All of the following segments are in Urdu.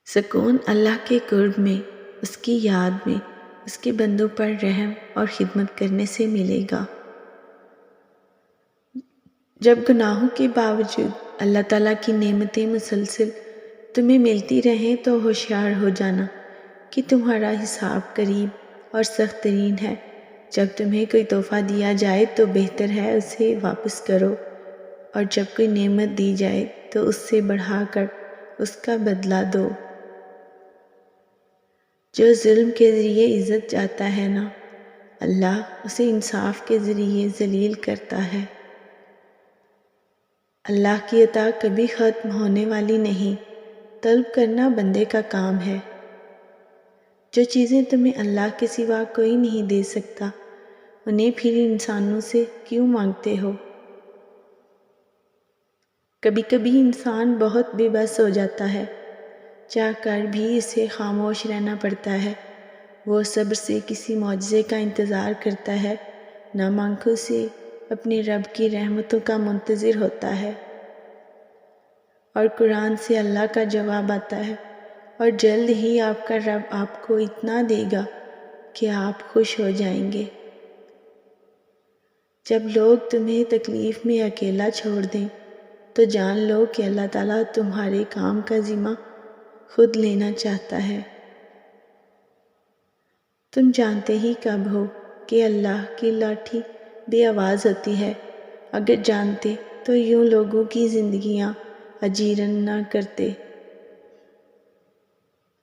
سکون اللہ کے قرب میں، اس کی یاد میں، اس کے بندوں پر رحم اور خدمت کرنے سے ملے گا۔ جب گناہوں کے باوجود اللہ تعالیٰ کی نعمتیں مسلسل تمہیں ملتی رہیں تو ہوشیار ہو جانا کہ تمہارا حساب قریب اور سخت ترین ہے۔ جب تمہیں کوئی تحفہ دیا جائے تو بہتر ہے اسے واپس کرو، اور جب کوئی نعمت دی جائے تو اس سے بڑھا کر اس کا بدلہ دو۔ جو ظلم کے ذریعے عزت چاہتا ہے نا، اللہ اسے انصاف کے ذریعے ذلیل کرتا ہے۔ اللہ کی عطا کبھی ختم ہونے والی نہیں، طلب کرنا بندے کا کام ہے۔ جو چیزیں تمہیں اللہ کے سوا کوئی نہیں دے سکتا، انہیں پھر انسانوں سے کیوں مانگتے ہو؟ کبھی کبھی انسان بہت بے بس ہو جاتا ہے، چاہ کر بھی اسے خاموش رہنا پڑتا ہے۔ وہ صبر سے کسی معجزے کا انتظار کرتا ہے، نم آنکھوں سے اپنے رب کی رحمتوں کا منتظر ہوتا ہے، اور قرآن سے اللہ کا جواب آتا ہے، اور جلد ہی آپ کا رب آپ کو اتنا دے گا کہ آپ خوش ہو جائیں گے۔ جب لوگ تمہیں تکلیف میں اکیلا چھوڑ دیں تو جان لو کہ اللہ تعالیٰ تمہارے کام کا ذمہ خود لینا چاہتا ہے۔ تم جانتے ہی کب ہو کہ اللہ کی لاٹھی بے آواز ہوتی ہے؟ اگر جانتے تو یوں لوگوں کی زندگیاں اجیرن نہ کرتے۔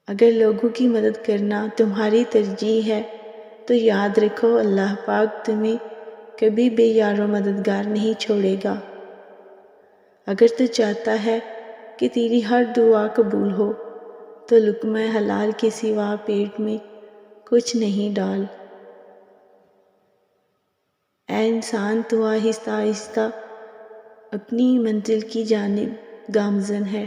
اگر لوگوں کی مدد کرنا تمہاری ترجیح ہے تو یاد رکھو اللہ پاک تمہیں کبھی بے یار و مددگار نہیں چھوڑے گا۔ اگر تو چاہتا ہے کہ تیری ہر دعا قبول ہو تو لقمہ حلال کے سوا پیٹ میں کچھ نہیں ڈال۔ اے انسان، تو آہستہ آہستہ اپنی منزل کی جانب گامزن ہے۔